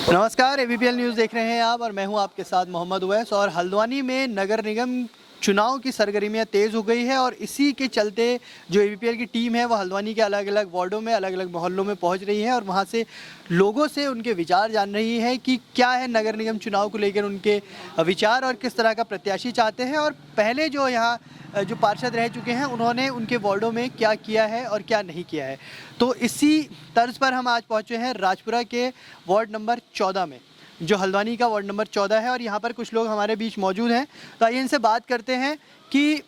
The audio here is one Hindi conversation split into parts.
नमस्कार, एबीपीएल न्यूज़ देख रहे हैं आप और मैं हूं आपके साथ मोहम्मद उवैस। और हल्द्वानी में नगर निगम चुनाव की सरगर्मियां तेज़ हो गई है और इसी के चलते जो एबीपीएल की टीम है वो हल्द्वानी के अलग अलग वार्डों में, अलग अलग मोहल्लों में पहुंच रही है और वहां से लोगों से उनके विचार जान रही है कि क्या है नगर निगम चुनाव को लेकर उनके विचार और किस तरह का प्रत्याशी चाहते हैं। और पहले जो यहाँ जो पार्षद रह चुके हैं उन्होंने उनके वार्डों में क्या किया है और क्या नहीं किया है। तो इसी तर्ज पर हम आज पहुँचे हैं राजपुरा के वार्ड नंबर 14 में, जो हल्द्वानी का वार्ड नंबर 14 है। और यहाँ पर कुछ लोग हमारे बीच मौजूद हैं, तो आइए इनसे बात करते हैं कि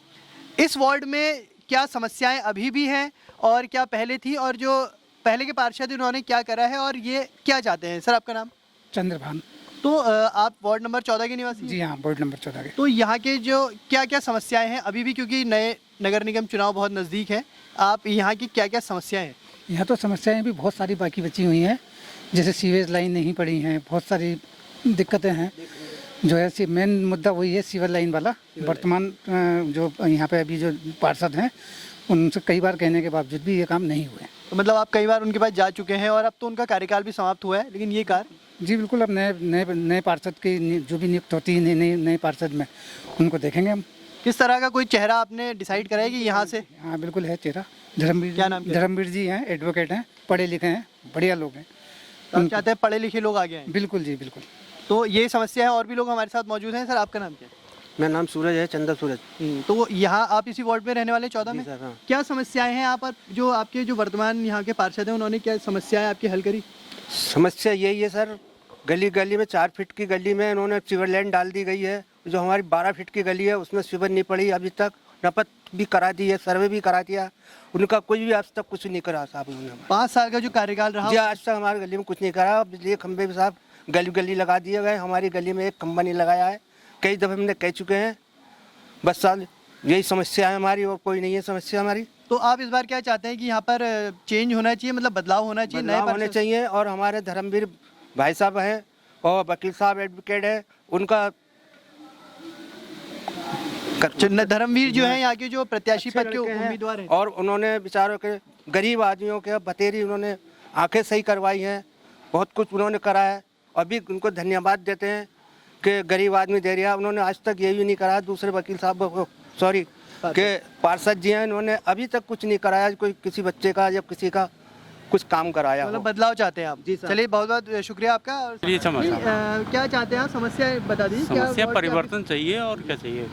इस वार्ड में क्या समस्याएं अभी भी हैं और क्या पहले थी, और जो पहले के पार्षद उन्होंने क्या करा है और ये क्या चाहते हैं। सर, आपका नाम? चंद्रभान। तो आप वार्ड नंबर 14 के निवासी हैं? जी हाँ, वार्ड नंबर 14 के। तो यहाँ के जो क्या क्या समस्याएं हैं अभी भी, क्योंकि नए नगर निगम चुनाव बहुत नज़दीक है, आप यहाँ की क्या क्या समस्याएं हैं? यहाँ तो समस्याएं भी बहुत सारी बाकी बची हुई हैं, जैसे सीवेज लाइन नहीं पड़ी हैं, बहुत सारी दिक्कतें हैं। जो है मेन मुद्दा वही है, सीवर लाइन वाला। वर्तमान जो यहाँ पे अभी जो पार्षद हैं उनसे कई बार कहने के बावजूद भी ये काम नहीं हुए। तो मतलब आप कई बार उनके पास जा चुके हैं और अब तो उनका कार्यकाल भी समाप्त हुआ है, लेकिन ये कार्य? जी बिल्कुल, अब नए पार्षद की जो भी नियुक्त होती है नए पार्षद में, उनको देखेंगे हम। किस तरह का कोई चेहरा आपने डिसाइड करा है कि यहाँ से? हाँ बिल्कुल है चेहरा। धर्मवीर। क्या नाम? धर्मवीर जी हैं, एडवोकेट हैं, पढ़े लिखे हैं, बढ़िया लोग हैं। तो आप चाहते हैं पढ़े लिखे लोग आगे आएं? बिल्कुल जी बिल्कुल। तो ये समस्या है। और भी लोग हमारे साथ मौजूद हैं। सर, आपका नाम क्या है? मेरा नाम सूरज है, चंदा सूरज। तो यहाँ आप इसी वार्ड में रहने वाले 14 में? सर, हाँ। क्या समस्याएं हैं यहाँ पर? जो आपके जो वर्तमान यहाँ के पार्षद हैं उन्होंने क्या समस्याएं आपकी हल करी? समस्या यही है सर, गली गली में 4 फीट की गली में इन्होंने सीवर लाइन डाल दी गई है। जो हमारी 12 फीट की गली है उसमें सीवर नहीं पड़ी अभी तक। नपत भी करा दी है, सर्वे भी करा दिया, उनका कोई भी आज तक कुछ नहीं करा साहब उन्होंने। 5 साल का जो कार्यकाल रहा जी, आज तक हमारी गली में कुछ नहीं करा। बिजली के खंभे भी साहब गली गली लगा दिए गए, हमारी गली में एक खंभा नहीं लगाया है। कई दफ़े हमने कह चुके हैं, बस साल यही समस्या है हमारी और कोई नहीं है समस्या हमारी। तो आप इस बार क्या चाहते हैं कि यहाँ पर चेंज होना चाहिए, मतलब बदलाव होना चाहिए, नए बदलाव होने चाहिए। और हमारे धर्मवीर भाई साहब हैं और वकील साहब एडवोकेट है, उनका धर्मवीर जो है यहाँ के जो प्रत्याशी पद के उम्मीदवार हैं, और उन्होंने बेचारों के गरीब आदमियों के बतेरी उन्होंने आंखें सही करवाई हैं, बहुत कुछ उन्होंने करा है। अभी उनको धन्यवाद देते हैं कि गरीब आदमी दे रहा है। उन्होंने आज तक ये भी नहीं करा। दूसरे वकील साहब सॉरी के पार्षद जी हैं, इन्होंने अभी तक कुछ नहीं कराया, कोई किसी बच्चे का या किसी का कुछ काम कराया। मतलब बदलाव चाहते हैं आप? जी सर। चलिए, बहुत बहुत शुक्रिया आपका। क्या चाहते हैं आप? समस्या बता दीजिए। समस्या परिवर्तन चाहिए और क्या चाहिए।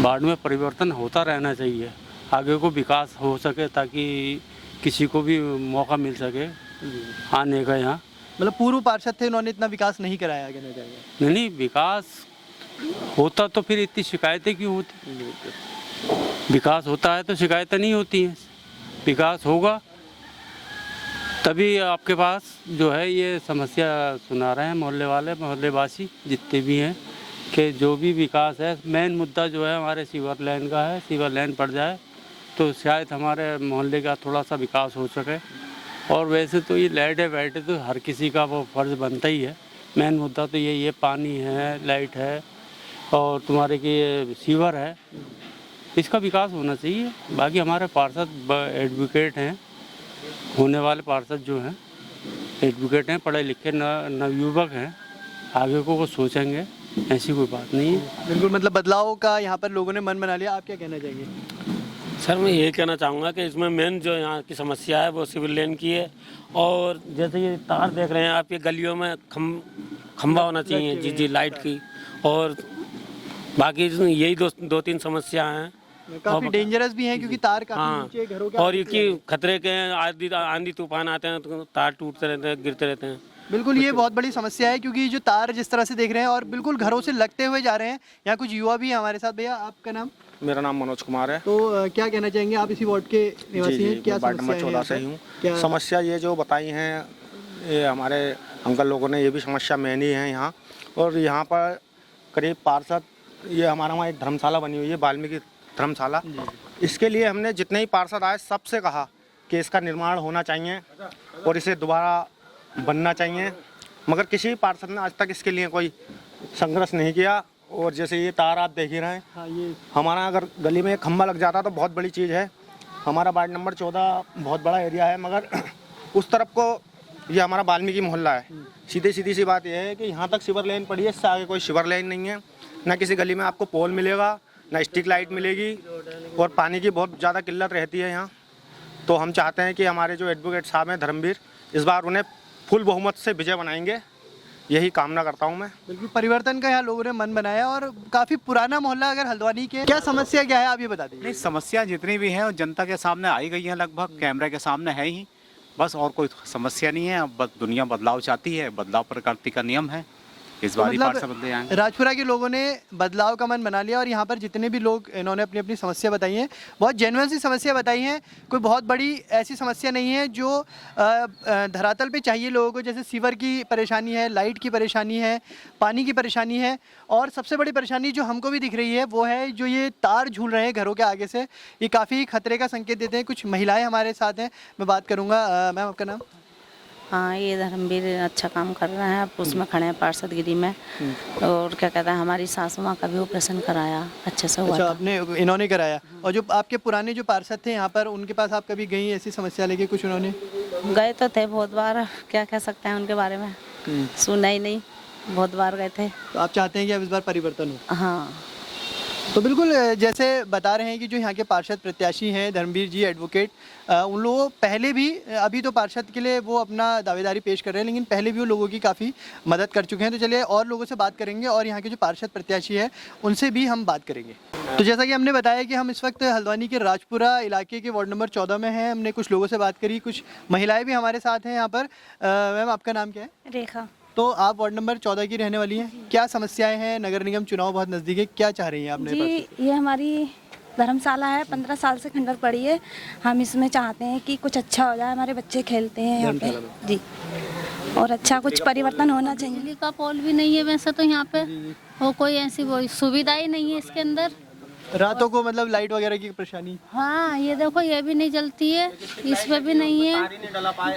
वार्ड में परिवर्तन होता रहना चाहिए, आगे को विकास हो सके, ताकि किसी को भी मौका मिल सके आने का यहाँ। मतलब पूर्व पार्षद थे, उन्होंने इतना विकास नहीं कराया आगे न जाएगा? नहीं, विकास होता तो फिर इतनी शिकायतें क्यों होती? विकास होता है तो शिकायतें नहीं होती हैं। विकास होगा तभी आपके पास जो है ये समस्या सुना रहे हैं मोहल्ले वाले, मोहल्लेवासी जितने भी हैं, कि जो भी विकास है, मेन मुद्दा जो है हमारे सीवर लाइन का है। सीवर लाइन पड़ जाए तो शायद हमारे मोहल्ले का थोड़ा सा विकास हो सके। और वैसे तो ये लाइटें वाइटें तो हर किसी का वो फर्ज बनता ही है। मेन मुद्दा तो यही है, पानी है, लाइट है और तुम्हारे की ये सीवर है, इसका विकास होना चाहिए। बाकी हमारे पार्षद एडवोकेट हैं, होने वाले पार्षद जो हैं एडवोकेट हैं, पढ़े लिखे नवयुवक हैं, आगे को वो सोचेंगे, ऐसी कोई बात नहीं है। बिल्कुल, मतलब बदलाव का यहाँ पर लोगों ने मन बना लिया। आप क्या कहना चाहेंगे? सर, मैं ये कहना चाहूँगा कि इसमें मेन जो यहाँ की समस्या है वो सिविल लाइन की है। और जैसे ये तार देख रहे हैं आप, ये गलियों में खंभा होना चाहिए। जी जी, लाइट की। और बाकी यही दो तीन समस्या हैं। काफी डेंजरस भी हैं क्योंकि तार काफी नीचे घरों के और ये कि खतरे के आंधी तूफान आते हैं तो तार टूटते रहते हैं, गिरते रहते हैं। बिल्कुल, ये बहुत बड़ी समस्या है क्योंकि जो तार जिस तरह से देख रहे हैं और बिल्कुल घरों से लगते हुए जा रहे हैं। यहाँ कुछ युवा भी हैं हमारे साथ। भैया, आपका नाम? मेरा नाम मनोज कुमार है। तो क्या कहना चाहेंगे? आप इसी वार्ड के निवासी हैं? क्या वार्ड नंबर 14 से ही हूँ। समस्या ये जो बताई हैं ये हमारे अंकल लोगों ने, ये भी समस्या मेन ही है यहाँ। और यहाँ पर करीब पार्षद, ये हमारा वहाँ एक धर्मशाला बनी हुई है, वाल्मीकि धर्मशाला। इसके लिए हमने जितने ही पार्षद आए सबसे कहा कि इसका निर्माण होना चाहिए और इसे दोबारा बनना चाहिए, मगर किसी पार्षद ने आज तक इसके लिए कोई संघर्ष नहीं किया। और जैसे ये तार आप देख ही रहे हैं, हाँ, ये हमारा अगर गली में एक खंभा लग जाता तो बहुत बड़ी चीज़ है। हमारा वार्ड नंबर 14 बहुत बड़ा एरिया है, मगर उस तरफ को ये हमारा वाल्मीकि मोहल्ला है। सीधी सी बात यह है कि यहाँ तक सीवर लाइन पड़ी है, इससे आगे कोई सीवर लाइन नहीं है। ना किसी गली में आपको पोल मिलेगा, ना स्ट्रीट लाइट मिलेगी, और पानी की बहुत ज़्यादा किल्लत रहती है यहाँ। तो हम चाहते हैं कि हमारे जो एडवोकेट साहब हैं धर्मवीर, इस बार उन्हें फुल बहुमत से विजय बनाएंगे, यही कामना करता हूँ मैं। बिल्कुल परिवर्तन का यहाँ लोगों ने मन बनाया और काफ़ी पुराना मोहल्ला अगर हल्द्वानी के, क्या समस्या क्या है आप ये बता दीजिए। नहीं, समस्या जितनी भी हैं जनता के सामने आई गई हैं, लगभग कैमरे के सामने है ही, बस और कोई समस्या नहीं है। अब बस दुनिया बदलाव चाहती है, बदलाव प्रकृति का नियम है, इस बार ही पार्षद बदले आएंगे। राजपुरा के लोगों ने बदलाव का मन बना लिया और यहाँ पर जितने भी लोग इन्होंने अपनी अपनी समस्या बताई हैं, बहुत जेन्युइन सी समस्या बताई हैं। कोई बहुत बड़ी ऐसी समस्या नहीं है जो धरातल पे चाहिए लोगों को, जैसे सीवर की परेशानी है, लाइट की परेशानी है, पानी की परेशानी है, और सबसे बड़ी परेशानी जो हमको भी दिख रही है वो है जो ये तार झूल रहे हैं घरों के आगे से, ये काफ़ी खतरे का संकेत देते हैं। कुछ महिलाएँ हमारे साथ हैं, मैं बात करूँगा। मैम आपका नाम? हाँ, ये धर्मवीर अच्छा काम कर रहे हैं, आप उसमें खड़े हैं पार्षदगिरी में। और क्या कहते हैं, हमारी सासू माँ का भी ऑपरेशन कराया, अच्छे से हुआ अच्छा, था। आपने इन्होंने कराया। और जो आपके पुराने जो पार्षद थे यहाँ पर, उनके पास आप कभी गई ऐसी समस्या लेके? कुछ उन्होंने गए तो थे बहुत बार, क्या कह सकते हैं उनके बारे में, सुना ही नहीं, बहुत बार गए थे। तो आप चाहते हैं कि अब इस बार परिवर्तन हो? हाँ, तो बिल्कुल जैसे बता रहे हैं कि जो यहाँ के पार्षद प्रत्याशी हैं धर्मवीर जी एडवोकेट, उन लोगों पहले भी, अभी तो पार्षद के लिए वो अपना दावेदारी पेश कर रहे हैं, लेकिन पहले भी वो लोगों की काफ़ी मदद कर चुके हैं। तो चलिए और लोगों से बात करेंगे और यहाँ के जो पार्षद प्रत्याशी है उनसे भी हम बात करेंगे। तो जैसा कि हमने बताया कि हम इस वक्त हल्द्वानी के राजपुरा इलाके के वार्ड नंबर 14 में हैं। हमने कुछ लोगों से बात करी, कुछ महिलाएँ भी हमारे साथ हैं यहाँ पर। मैम आपका नाम क्या है? रेखा। तो आप वार्ड नंबर 14 की रहने वाली हैं, क्या समस्याएं हैं? नगर निगम चुनाव बहुत नज़दीक है, क्या चाह रही हैं आपने? जी, ये हमारी धर्मशाला है, 15 साल से खंडर पड़ी है। हम इसमें चाहते हैं कि कुछ अच्छा हो जाए, हमारे बच्चे खेलते हैं यहाँ पे जी, और अच्छा कुछ परिवर्तन होना चाहिए। बिजली का पोल भी नहीं है वैसे तो यहाँ पे, वो कोई ऐसी वो सुविधा ही नहीं है इसके अंदर। रातों को मतलब लाइट वगैरह की परेशानी? हाँ, ये देखो ये भी नहीं जलती है, इस पे भी नहीं है,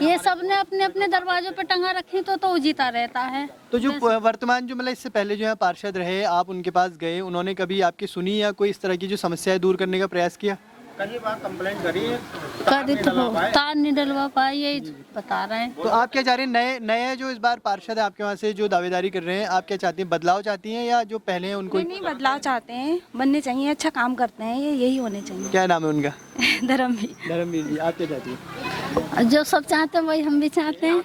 ये सब ने अपने अपने दरवाजों पे टंगा रखी तो उजीता रहता है। तो जो वर्तमान जो मतलब इससे पहले जो है पार्षद रहे, आप उनके पास गए, उन्होंने कभी आपकी सुनी या कोई इस तरह की जो समस्याएं दूर करने का प्रयास किया? कई बार कंप्लेंट करी है, तार नहीं डलवा पाए, यही बता रहे हैं। तो आप क्या चाह रहे हैं, नए जो इस बार पार्षद है आपके वहाँ से जो दावेदारी कर रहे हैं, आप क्या चाहती हैं, बदलाव चाहती हैं या जो पहले हैं उनको? नहीं, बदलाव चाहते हैं, बनने चाहिए, अच्छा काम करते हैं, ये यही होने चाहिए। क्या नाम है उनका? धर्मवीर। धर्मवीर जी, आप क्या चाहती हैं? जो सब चाहते हैं वही हम भी चाहते हैं।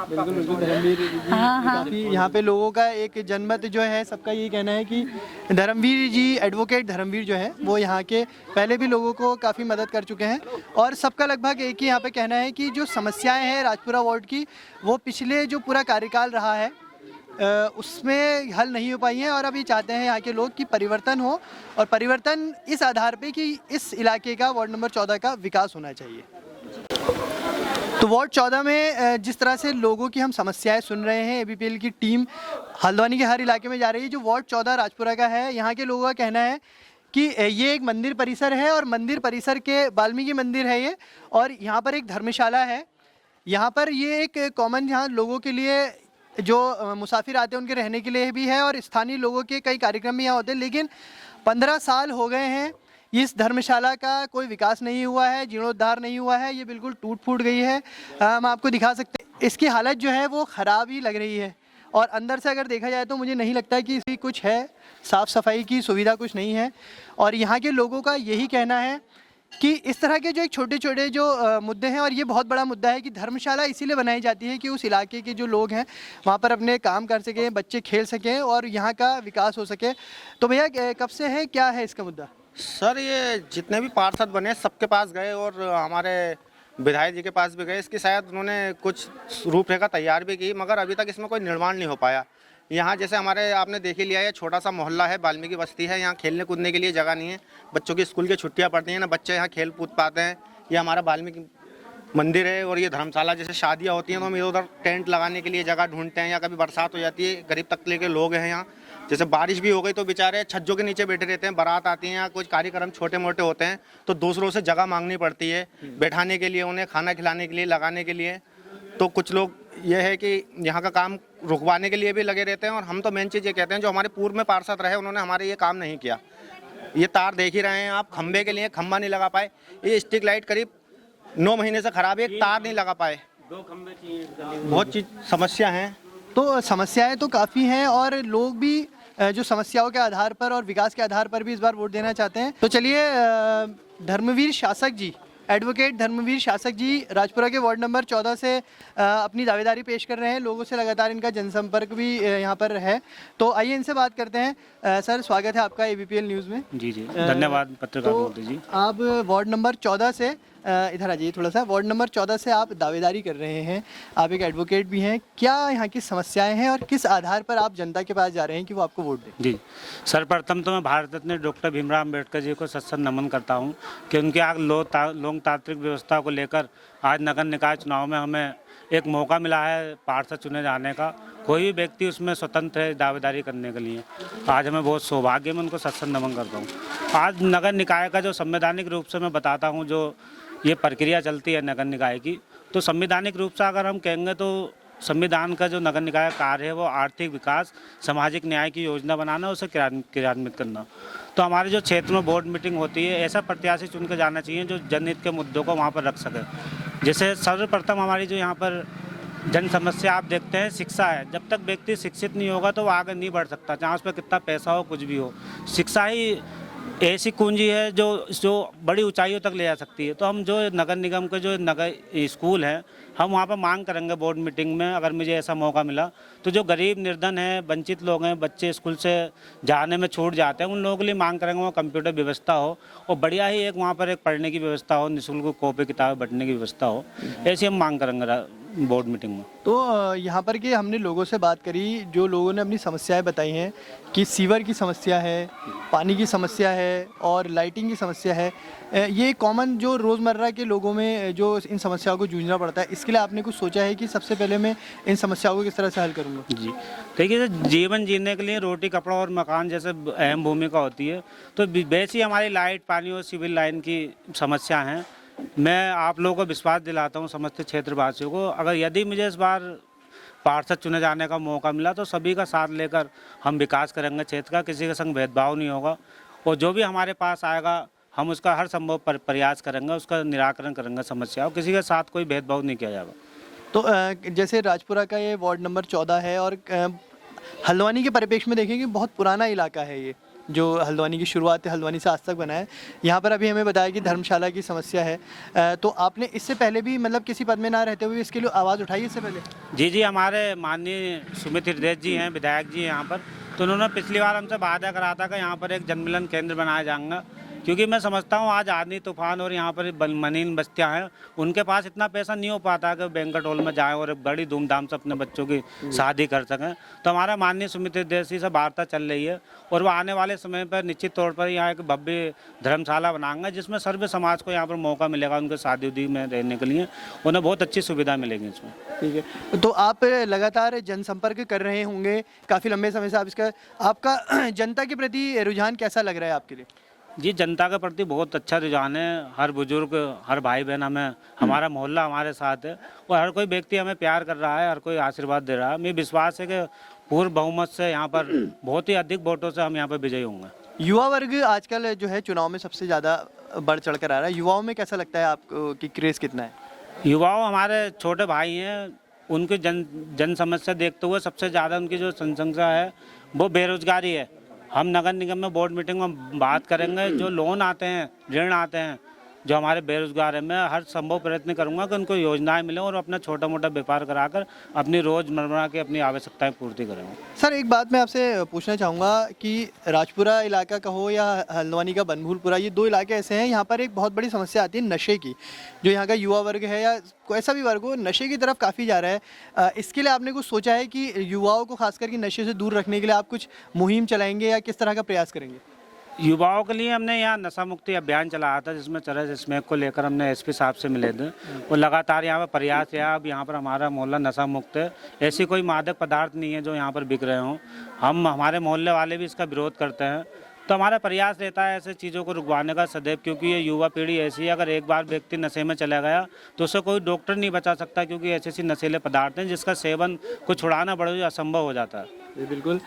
बिल्कुल बिल्कुल धर्मवीर जी, काफी यहाँ पे लोगों का एक जनमत जो है, सबका यही कहना है कि धर्मवीर जी एडवोकेट धर्मवीर जो है वो यहाँ के पहले भी लोगों को काफ़ी मदद कर चुके हैं, और सबका लगभग एक ही यहाँ पे कहना है कि जो समस्याएं हैं राजपुरा वार्ड की, वो पिछले जो पूरा कार्यकाल रहा है उसमें हल नहीं हो पाई हैं, और अभी चाहते हैं यहाँ के लोग कि परिवर्तन हो, और परिवर्तन इस आधार पे कि इस इलाके का वार्ड नंबर 14 का विकास होना चाहिए। तो वार्ड 14 में जिस तरह से लोगों की हम समस्याएं सुन रहे हैं, एबीपीएल की टीम हल्द्वानी के हर इलाके में जा रही है। जो वार्ड 14 राजपुरा का है, यहाँ के लोगों का कहना है कि ये एक मंदिर परिसर है, और मंदिर परिसर के वाल्मीकि मंदिर है ये, और यहाँ पर एक धर्मशाला है। यहाँ पर ये एक कॉमन, यहाँ लोगों के लिए जो मुसाफिर आते हैं उनके रहने के लिए भी है, और स्थानीय लोगों के कई कार्यक्रम भी यहाँ होते हैं। लेकिन 15 साल हो गए हैं, इस धर्मशाला का कोई विकास नहीं हुआ है, जीर्णोद्धार नहीं हुआ है, ये बिल्कुल टूट फूट गई है। हम आपको दिखा सकते हैं, इसकी हालत जो है वो ख़राब ही लग रही है, और अंदर से अगर देखा जाए तो मुझे नहीं लगता कि इसकी कुछ है, साफ़ सफाई की सुविधा कुछ नहीं है। और यहाँ के लोगों का यही कहना है कि इस तरह के जो एक छोटे छोटे जो मुद्दे हैं, और ये बहुत बड़ा मुद्दा है कि धर्मशाला इसीलिए बनाई जाती है कि उस इलाके के जो लोग हैं वहाँ पर अपने काम कर सकें, बच्चे खेल सकें और यहाँ का विकास हो सके। तो भैया कब से है, क्या है इसका मुद्दा? सर ये जितने भी पार्षद बने सबके पास गए, और हमारे विधायक जी के पास भी गए, इसकी शायद उन्होंने कुछ रूपरेखा तैयार भी की, मगर अभी तक इसमें कोई निर्माण नहीं हो पाया। यहाँ जैसे हमारे आपने देख ही लिया है, छोटा सा मोहल्ला है, वाल्मीकि बस्ती है, यहाँ खेलने कूदने के लिए जगह नहीं है, बच्चों की स्कूल की छुट्टियाँ पड़ती हैं ना, बच्चे यहाँ खेल कूद पाते हैं। ये हमारा वाल्मीकि मंदिर है, और ये धर्मशाला, जैसे शादियाँ होती हैं तो हम इधर उधर टेंट लगाने के लिए जगह ढूंढते हैं, या कभी बरसात हो जाती है, गरीब तबके के लोग हैं यहाँ, जैसे बारिश भी हो गई तो बेचारे छज्जों के नीचे बैठे रहते हैं, बारात आती हैं या कुछ कार्यक्रम छोटे मोटे होते हैं तो दूसरों से जगह मांगनी पड़ती है बैठाने के लिए, उन्हें खाना खिलाने के लिए, लगाने के लिए। तो कुछ लोग ये है कि यहाँ का काम रुकवाने के लिए भी लगे रहते हैं, और हम तो मेन चीज़ ये कहते हैं, जो हमारे पूर्व में पार्षद रहे उन्होंने हमारे ये काम नहीं किया। ये तार देख ही रहे हैं आप, खंबे के लिए खंबा नहीं लगा पाए, ये स्ट्रीट लाइट करीब 9 महीने से खराब है, एक तार नहीं लगा पाए। 2 खंबे चाहिए इस गली में। बहुत चीज समस्या हैं। तो समस्याएं तो काफ़ी हैं और लोग भी जो समस्याओं के आधार पर और विकास के आधार पर भी इस बार वोट देना चाहते हैं। तो चलिए धर्मवीर शासक जी, एडवोकेट धर्मवीर शासक जी राजपुरा के वार्ड नंबर 14 से अपनी दावेदारी पेश कर रहे हैं। लोगों से लगातार इनका जनसंपर्क भी यहाँ पर है, तो आइए इनसे बात करते हैं। सर, स्वागत है आपका ABPL न्यूज़ में। जी जी, धन्यवाद पत्रकार महोदय जी। आप वार्ड नंबर 14 से इधर आ जाइए थोड़ा सा। वार्ड नंबर 14 से आप दावेदारी कर रहे हैं, आप एक एडवोकेट भी हैं। क्या यहाँ की समस्याएं हैं और किस आधार पर आप जनता के पास जा रहे हैं कि वो आपको वोट दें? जी, सर्वप्रथम तो मैं भारत रत्न डॉक्टर भीमराव अम्बेडकर जी को सत्संग नमन करता हूँ कि उनके आग लोकतांत्रिक व्यवस्था को लेकर आज नगर निकाय चुनाव में हमें एक मौका मिला है पार्षद चुने जाने का। कोई भी व्यक्ति उसमें स्वतंत्र है दावेदारी करने के लिए। आज हमें बहुत सौभाग्य में उनको सत्संग नमन करता हूँ। आज नगर निकाय का जो संवैधानिक रूप से मैं बताता हूँ, जो ये प्रक्रिया चलती है नगर निकाय की, तो संवैधानिक रूप से अगर हम कहेंगे तो संविधान का जो नगर निकाय कार्य है वो आर्थिक विकास, सामाजिक न्याय की योजना बनाना, उसे क्रियान्वित करना। तो हमारे जो क्षेत्र में बोर्ड मीटिंग होती है, ऐसा प्रत्याशी चुन के जाना चाहिए जो जनहित के मुद्दों को वहाँ पर रख सके। जैसे सर्वप्रथम हमारी जो यहाँ पर जन समस्या आप देखते हैं, शिक्षा है। जब तक व्यक्ति शिक्षित नहीं होगा तो वो आगे नहीं बढ़ सकता, चाहे उस पर कितना पैसा हो, कुछ भी हो। शिक्षा ही ऐसी कुंजी है जो बड़ी ऊंचाइयों तक ले जा सकती है। तो हम जो नगर निगम के जो नगर स्कूल हैं, हम वहाँ पर मांग करेंगे बोर्ड मीटिंग में, अगर मुझे ऐसा मौका मिला तो जो गरीब निर्धन हैं, वंचित लोग हैं, बच्चे स्कूल से जाने में छूट जाते हैं, उन लोगों के लिए मांग करेंगे वहाँ कंप्यूटर व्यवस्था हो और बढ़िया ही एक वहाँ पर एक पढ़ने की व्यवस्था हो, निःशुल्क कॉपी किताबें बंटने की व्यवस्था हो। ऐसी हम मांग करेंगे बोर्ड मीटिंग में। तो यहाँ पर कि हमने लोगों से बात करी, जो लोगों ने अपनी समस्याएं बताई हैं कि सीवर की समस्या है, पानी की समस्या है और लाइटिंग की समस्या है। ये कॉमन जो रोज़मर्रा के लोगों में जो इन समस्याओं को जूझना पड़ता है, इसके लिए आपने कुछ सोचा है कि सबसे पहले मैं इन समस्याओं को किस तरह से हल करूँगा? जी, देखिए, जीवन जीने के लिए रोटी, कपड़ा और मकान जैसे अहम भूमिका होती है, तो वैसी हमारी लाइट, पानी और सिविल लाइन की समस्या हैं। मैं आप लोगों को विश्वास दिलाता हूँ, समस्त क्षेत्रवासियों को, अगर यदि मुझे इस बार पार्षद चुने जाने का मौका मिला तो सभी का साथ लेकर हम विकास करेंगे क्षेत्र का। किसी के संग भेदभाव नहीं होगा और जो भी हमारे पास आएगा हम उसका हर संभव प्रयास करेंगे, उसका निराकरण करेंगे समस्या, और किसी के साथ कोई भेदभाव नहीं किया जाएगा। तो जैसे राजपुरा का ये वार्ड नंबर 14 है और हल्द्वानी के परिप्रेक्ष्य में देखेंगे बहुत पुराना इलाका है ये, जो हल्द्वानी की शुरुआत है, हल्द्वानी से आज तक बना है। यहाँ पर अभी हमें बताया कि धर्मशाला की समस्या है। तो आपने इससे पहले भी मतलब किसी पद में ना रहते हुए इसके लिए आवाज़ उठाई इससे पहले? जी जी, हमारे माननीय सुमित हृदय जी हैं, विधायक जी हैं यहाँ पर, तो उन्होंने पिछली बार हमसे वादा करा था कि यहाँ पर एक जनमिलन केंद्र बनाया जाएगा। क्योंकि मैं समझता हूँ आज आदमी तूफान और यहाँ पर मनीन बस्तियाँ हैं, उनके पास इतना पैसा नहीं हो पाता कि बैंक्वेट हॉल में जाएं और बड़ी धूमधाम से अपने बच्चों की शादी कर सकें। तो हमारा माननीय सुमित देशी से वार्ता चल रही है और वो आने वाले समय पर निश्चित तौर पर यहाँ एक भव्य धर्मशाला बनाएंगे, जिसमें सर्व समाज को यहाँ पर मौका मिलेगा उनके शादी उदी में रहने के लिए, उन्हें बहुत अच्छी सुविधा मिलेगी इसमें। ठीक है, तो आप लगातार जनसंपर्क कर रहे होंगे काफ़ी लंबे समय से, आप इसका आपका जनता के प्रति रुझान कैसा लग रहा है आपके लिए? जी, जनता के प्रति बहुत अच्छा रुझान है। हर बुजुर्ग, हर भाई बहन हमें, हमारा मोहल्ला हमारे साथ है और हर कोई व्यक्ति हमें प्यार कर रहा है, हर कोई आशीर्वाद दे रहा है। मुझे विश्वास है कि पूर्ण बहुमत से यहाँ पर बहुत ही अधिक वोटों से हम यहाँ पर विजयी होंगे। युवा वर्ग आजकल जो है चुनाव में सबसे ज़्यादा बढ़ चढ़ कर आ रहा है, युवाओं में कैसा लगता है आपको कि क्रेज़ कितना है? युवाओं हमारे छोटे भाई हैं, उनकी जन समस्या देखते हुए सबसे ज़्यादा उनकी जो समस्या है वो बेरोजगारी है। हम नगर निगम में बोर्ड मीटिंग में बात करेंगे, जो लोन आते हैं, ऋण आते हैं, जो हमारे बेरोजगार हैं, मैं हर संभव प्रयत्न करूंगा कि उनको योजनाएं मिलें और अपना छोटा मोटा व्यापार कराकर अपनी रोज़मर्रा की अपनी आवश्यकताएं पूर्ति करेंगे। सर, एक बात मैं आपसे पूछना चाहूँगा कि राजपुरा इलाका का हो या हल्द्वानी का बनभूलपुरा, ये दो इलाके ऐसे हैं, यहाँ पर एक बहुत बड़ी समस्या आती है नशे की। जो यहाँ का युवा वर्ग है या कोई ऐसा भी वर्ग हो, नशे की तरफ काफ़ी जा रहा है। इसके लिए आपने कुछ सोचा है कि युवाओं को खास करके नशे से दूर रखने के लिए आप कुछ मुहिम चलाएंगे या किस तरह का प्रयास करेंगे? युवाओं के लिए हमने यहाँ नशा मुक्ति अभियान चलाया था, जिसमें चरस स्मैक को लेकर हमने एसपी साहब से मिले थे और लगातार यहाँ पर प्रयास है। अब यहाँ पर हमारा मोहल्ला नशा मुक्त है, ऐसी कोई मादक पदार्थ नहीं है जो यहाँ पर बिक रहे हों। हमारे मोहल्ले वाले भी इसका विरोध करते हैं, तो हमारा प्रयास रहता है ऐसे चीज़ों को रुकवाने का सदैव, क्योंकि ये युवा पीढ़ी ऐसी है, अगर एक बार व्यक्ति नशे में चला गया तो उसे कोई डॉक्टर नहीं बचा सकता, क्योंकि ऐसे ऐसे नशीले पदार्थ हैं जिसका सेवन को छुड़ाना बड़ा असंभव हो जाता है। बिल्कुल।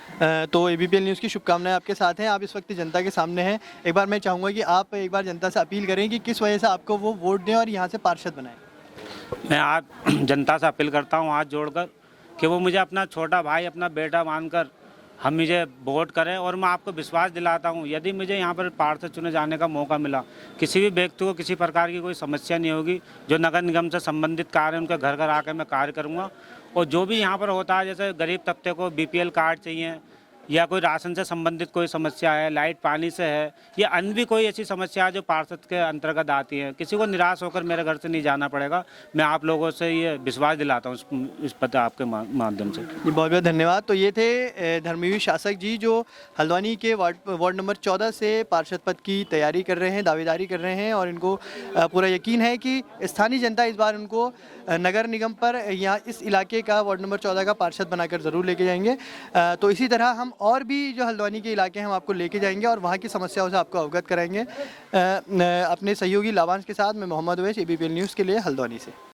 तो ABPL न्यूज़ की शुभकामनाएं आपके साथ हैं, आप इस वक्त जनता के सामने हैं। एक बार मैं चाहूँगा कि आप एक बार जनता से अपील करें कि किस वजह से आपको वो वोट दें और यहाँ से पार्षद बनाएं। मैं आज जनता से अपील करता हूँ हाथ जोड़कर कि वो मुझे अपना छोटा भाई, अपना बेटा मानकर हम मुझे वोट करें। और मैं आपको विश्वास दिलाता हूँ, यदि मुझे यहाँ पर पार्षद चुने जाने का मौका मिला, किसी भी व्यक्ति को किसी प्रकार की कोई समस्या नहीं होगी। जो नगर निगम से संबंधित कार्य उनके घर घर आकर मैं कार्य करूँगा। और जो भी यहाँ पर होता है, जैसे गरीब तबके को BPL कार्ड चाहिए या कोई राशन से संबंधित कोई समस्या है, लाइट पानी से है, या अन्य भी कोई ऐसी समस्या है जो पार्षद के अंतर्गत आती है, किसी को निराश होकर मेरे घर से नहीं जाना पड़ेगा। मैं आप लोगों से ये विश्वास दिलाता हूँ इस पत्र आपके माध्यम से। जी बहुत बहुत धन्यवाद। तो ये थे धर्मवीर शासक जी, जो हल्द्वानी के वार्ड नंबर 14 से पार्षद पद की तैयारी कर रहे हैं, दावेदारी कर रहे हैं, और इनको पूरा यकीन है कि स्थानीय जनता इस बार उनको नगर निगम पर या इस इलाके का वार्ड नंबर 14 का पार्षद बनाकर ज़रूर लेके जाएंगे। तो इसी तरह हम और भी जो हल्द्वानी के इलाके हैं हम आपको लेके जाएंगे और वहाँ की समस्याओं से आपको अवगत कराएंगे। अपने सहयोगी लावांश के साथ मैं मोहम्मद उवैस, ABPL न्यूज़ के लिए हल्द्वानी से।